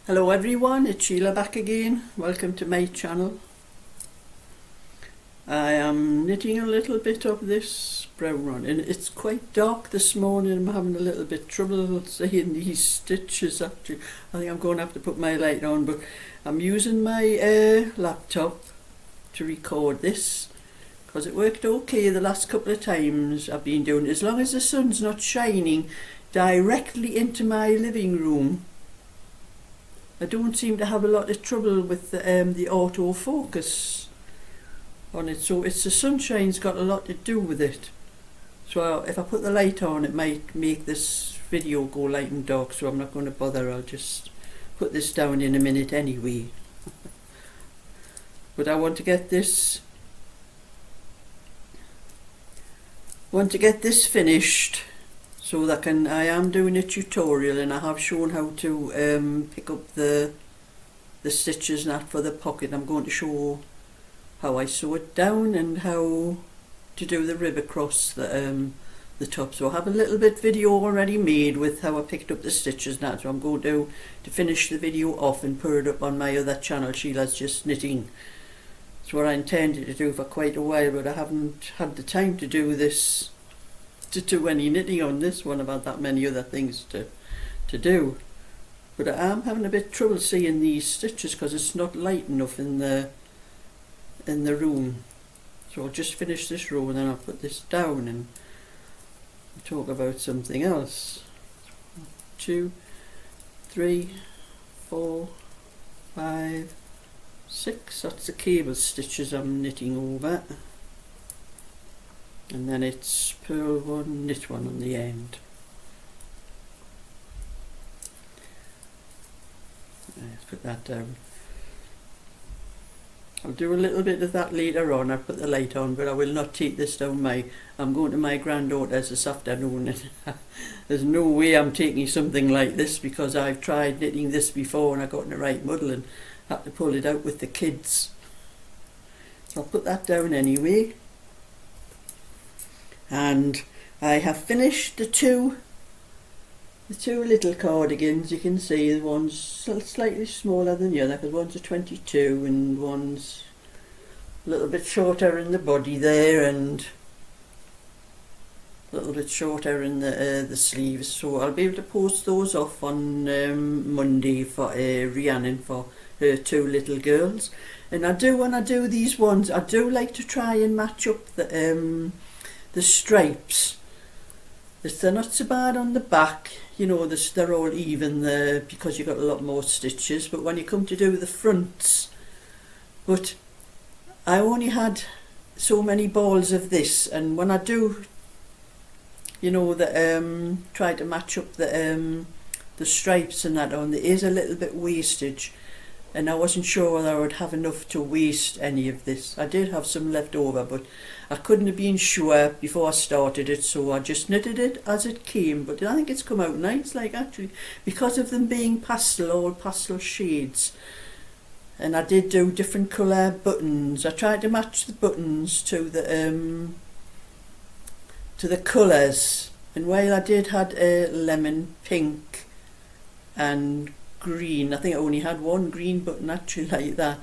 Hello everyone, it's Sheila back again. Welcome to my channel. I am knitting a little bit of this brown one, and it's quite dark this morning. I'm having a little bit trouble seeing these stitches actually. I think I'm going to have to put my light on, but I'm using my laptop to record this because it worked okay the last couple of times I've been doing it. As long as the sun's not shining directly into my living room, I don't seem to have a lot of trouble with the autofocus on it. So it's the sunshine's got a lot to do with it. So if I put the light on, it might make this video go light and dark, so I'm not going to bother. I'll just put this down in a minute anyway. But I want to get this finished so that I am doing a tutorial, and I have shown how to pick up the stitches and that for the pocket. I'm going to show how I sew it down and how to do the rib across the top. So I have a little bit video already made with how I picked up the stitches and that. So I'm going to finish the video off and put it up on my other channel, Sheila's Just Knitting. It's what I intended to do for quite a while, but I haven't had the time to do this, to do any knitting on this one. I've had that many other things to do. But I am having a bit of trouble seeing these stitches because it's not light enough in the room. So I'll just finish this row and then I'll put this down and talk about something else. 2, 3, 4, 5, 6. That's the cable stitches I'm knitting over. And then it's purl one, knit one on the end. Let's put that down. I'll do a little bit of that later on. I'll put the light on, but I will not take this down. I'm going to my granddaughter's this afternoon, and there's no way I'm taking something like this because I've tried knitting this before and I got in the right muddle and had to pull it out with the kids. So I'll put that down anyway. And I have finished the two little cardigans. You can see the one's slightly smaller than the other because one's a 22 and one's a little bit shorter in the body there and a little bit shorter in the sleeves. So I'll be able to post those off on Monday for Rhiannon for her 2 little girls. And when I do these ones, I do like to try and match up the stripes. They're not so bad on the back, you know, they're all even there because you've got a lot more stitches, but when you come to do the fronts, but I only had so many balls of this, and when I do, you know, try to match up the stripes and that on, there is a little bit wastage, and I wasn't sure whether I would have enough to waste any of this. I did have some left over, but I couldn't have been sure before I started it, so I just knitted it as it came. But I think it's come out nice, like actually, because of them being all pastel shades. And I did do different colour buttons. I tried to match the buttons to the colours. And while I did had a lemon, pink and green, I think I only had one green button actually like that.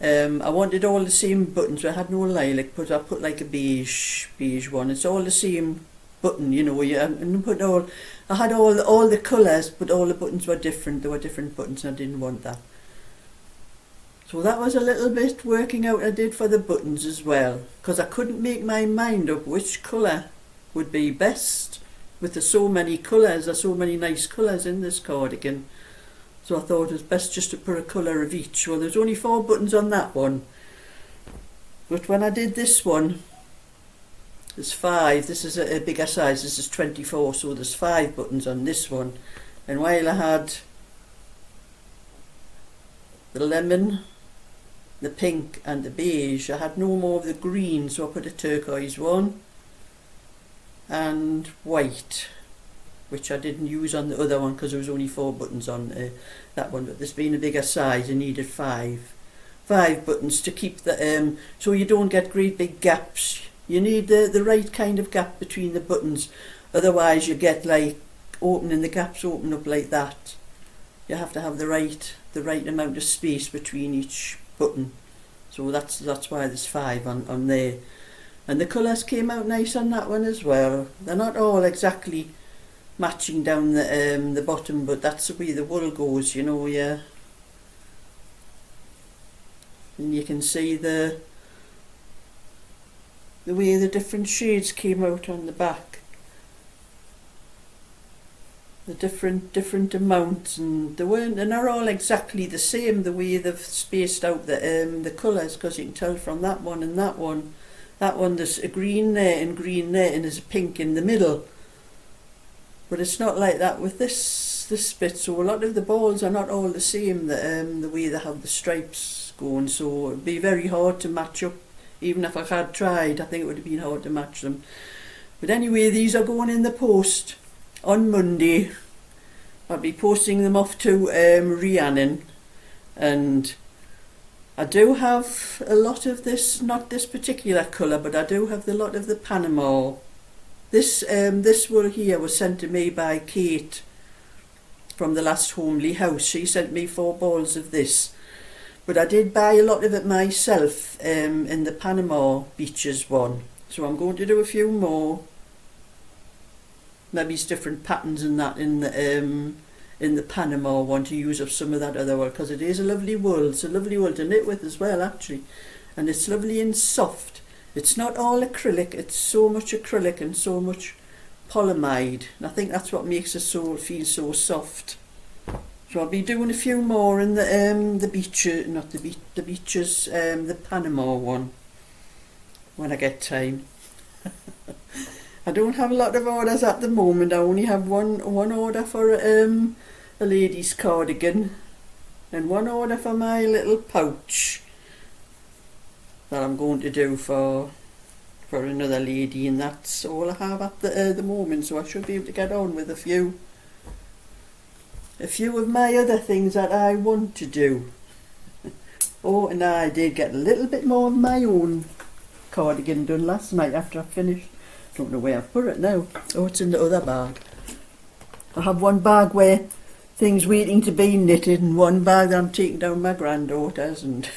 I wanted all the same buttons, so I had no lilac, but I put like a beige one. It's all the same button, you know. I had all the colours, but all the buttons were different. There were different buttons, and I didn't want that. So that was a little bit working out I did for the buttons as well, because I couldn't make my mind up which colour would be best with so many colours. There's so many nice colours in this cardigan. So I thought it was best just to put a colour of each. Well, there's only 4 buttons on that one. But when I did this one, there's 5. This is a bigger size. This is 24, so there's 5 buttons on this one. And while I had the lemon, the pink and the beige, I had no more of the green, so I put a turquoise one and white, which I didn't use on the other one because there was only 4 buttons on that one. But this being a bigger size, I needed 5 buttons to keep the so you don't get great big gaps. You need the right kind of gap between the buttons, otherwise you get like the gaps open up like that, you have to have the right amount of space between each button. So that's why there's 5 on there. And the colours came out nice on that one as well. They're not all exactly matching down the bottom, but that's the way the wool goes, you know, yeah. And you can see the way the different shades came out on the back. The different amounts, and they're not all exactly the same, the way they've spaced out the colours, because you can tell from that one and that one. That one there's a green there and green there, and there's a pink in the middle. But it's not like that with this bit, so a lot of the balls are not all the same, the way they have the stripes going, so it'd be very hard to match up. Even if I had tried, I think it would have been hard to match them. But anyway, these are going in the post on Monday. I'll be posting them off to Rhiannon, and I do have a lot of this, not this particular colour, but I do have a lot of the Panama. This wool here was sent to me by Kate from the last homely house. She sent me 4 balls of this, but I did buy a lot of it myself in the Panama Beaches one. So I'm going to do a few more. Maybe it's different patterns and that in the Panama one, to use up some of that other wool, because it is a lovely wool. It's a lovely wool to knit with as well, actually, and it's lovely and soft. It's not all acrylic, it's so much acrylic and so much polyamide, and I think that's what makes it feel so soft. So I'll be doing a few more in the beaches, not the beaches, the Panama one, when I get time. I don't have a lot of orders at the moment. I only have one order for a lady's cardigan, and one order for my little pouch that I'm going to do for another lady, and that's all I have at the moment. So I should be able to get on with a few of my other things that I want to do. Oh, and I did get a little bit more of my own cardigan done last night after I finished. Don't know where I've put it now. Oh, it's in the other bag. I have one bag where things waiting to be knitted, and one bag that I'm taking down my granddaughter's. And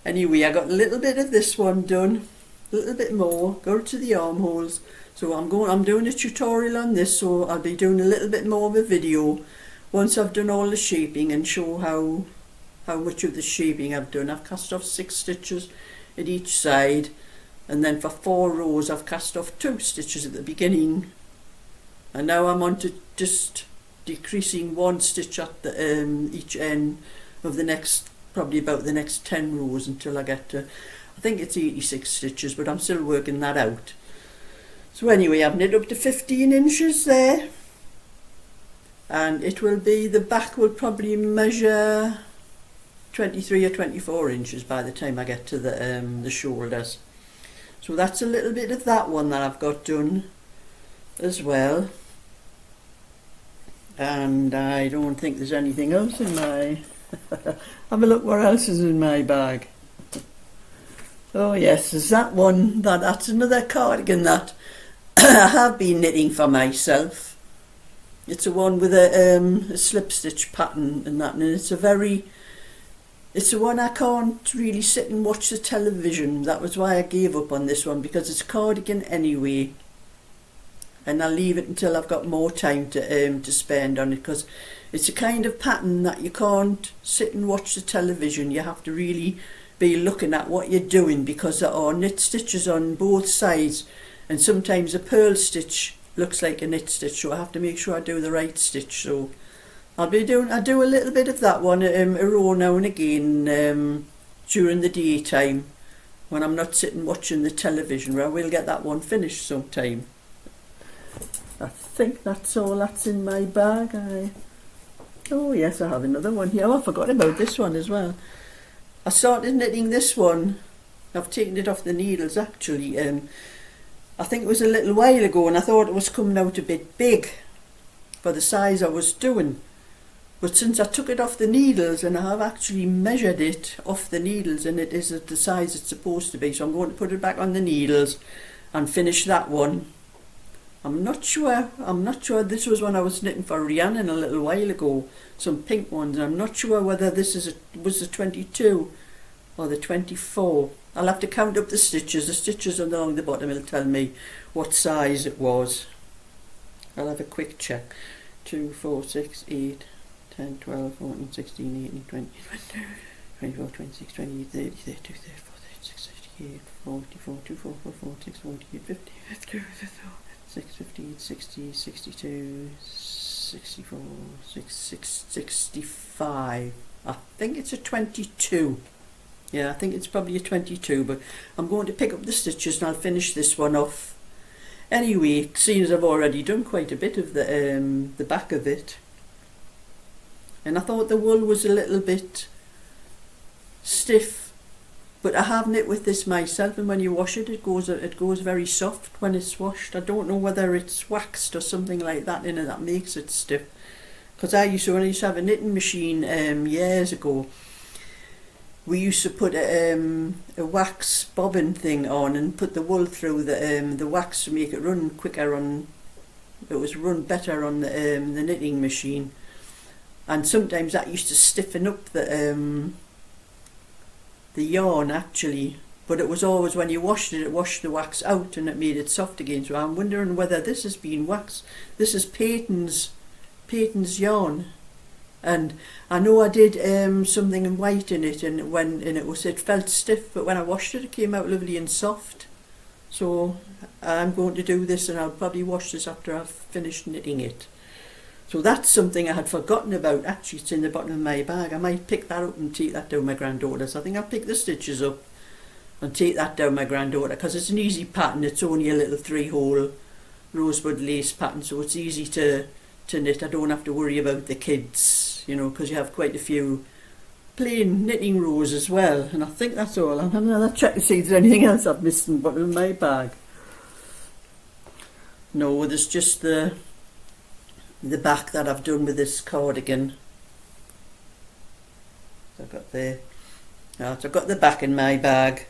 anyway, I got a little bit of this one done, a little bit more. Go to the armholes. So I'm doing a tutorial on this, so I'll be doing a little bit more of a video once I've done all the shaping and show how much of the shaping I've done. I've cast off 6 stitches at each side. And then for 4 rows I've cast off 2 stitches at the beginning, and now I'm on to just decreasing 1 stitch at the each end of the next, probably about the next 10 rows, until I get to, I think it's 86 stitches, but I'm still working that out. So anyway, I've knit up to 15 inches there, and it will be, the back will probably measure 23 or 24 inches by the time I get to the shoulders. So that's a little bit of that one that I've got done as well. And I don't think there's anything else in my... Have a look what else is in my bag. Oh yes, there's that one. That's another cardigan that I have been knitting for myself. It's a one with a slip stitch pattern and that, and it's the one I can't really sit and watch the television. That was why I gave up on this one, because it's a cardigan anyway. And I'll leave it until I've got more time to spend on it, because it's a kind of pattern that you can't sit and watch the television. You have to really be looking at what you're doing, because there are knit stitches on both sides, and sometimes a purl stitch looks like a knit stitch, so I have to make sure I do the right stitch. So I do a little bit of that one a row now and again during the daytime when I'm not sitting watching the television, where I will get that one finished sometime. I think that's all that's in my bag. Oh yes, I have another one here. Oh, I forgot about this one as well. I started knitting this one. I've taken it off the needles actually. I think it was a little while ago, and I thought it was coming out a bit big for the size I was doing. But since I took it off the needles, and I have actually measured it off the needles, and it is at the size it's supposed to be, so I'm going to put it back on the needles and finish that one I'm not sure. This was when I was knitting for Rhiannon a little while ago, some pink ones. I'm not sure whether this was the 22 or the 24. I'll have to count up the stitches. The stitches along the bottom will tell me what size it was. I'll have a quick check. 2, 4, 6, 8, 10, 12, 14, 16, 18, 20, 24, 26, 28, 30, 32, 34, 36, 38, 40, 42, 44, 46, 48, 50, 56, 58, 60, 62, 64, 66, 65. I think it's a 22. Yeah, I think it's probably a 22, but I'm going to pick up the stitches and I'll finish this one off. Anyway, seeing as I've already done quite a bit of the back of it, and I thought the wool was a little bit stiff, but I have knit with this myself, and when you wash it, it goes very soft when it's washed. I don't know whether it's waxed or something like that in it that makes it stiff. Because when I used to have a knitting machine years ago, we used to put a wax bobbin thing on and put the wool through the wax to make it run quicker it was run better on the knitting machine, and sometimes that used to stiffen up the yarn actually, but it was always when you washed it washed the wax out and it made it soft again. So I'm wondering whether this has been waxed. This is Peyton's yarn. And I know I did something in white in it, and it felt stiff, but when I washed it, it came out lovely and soft. So I'm going to do this, and I'll probably wash this after I've finished knitting it. So that's something I had forgotten about. Actually, it's in the bottom of my bag. I might pick that up and take that down my granddaughter's. I think I'll pick the stitches up and take that down my granddaughter, because it's an easy pattern. It's only a little 3-hole rosewood lace pattern, so it's easy to knit. I don't have to worry about the kids, because you have quite a few plain knitting rows as well. And I think that's all. I'll have another check to see if there's anything else I've missed in the bottom of my bag. No, there's just the back that I've done with this cardigan. So I've got so I've got the back in my bag,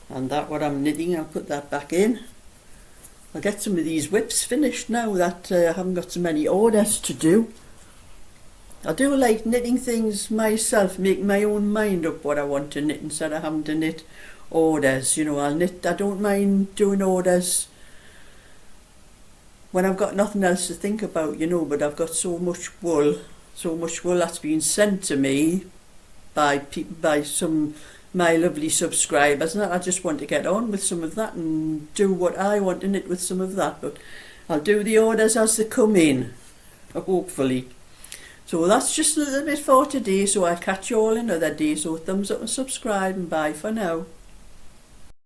and that what I'm knitting, I'll put that back in. I'll get some of these WIPs finished now that I haven't got so many orders to do. I do like knitting things myself, make my own mind up what I want to knit instead of having to knit orders. I'll knit. I don't mind doing orders when I've got nothing else to think about, but I've got so much wool that's been sent to me by my lovely subscribers, and I just want to get on with some of that and do what I want to knit with some of that. But I'll do the orders as they come in, hopefully. So that's just a little bit for today, so I'll catch you all another day. So thumbs up and subscribe, and bye for now.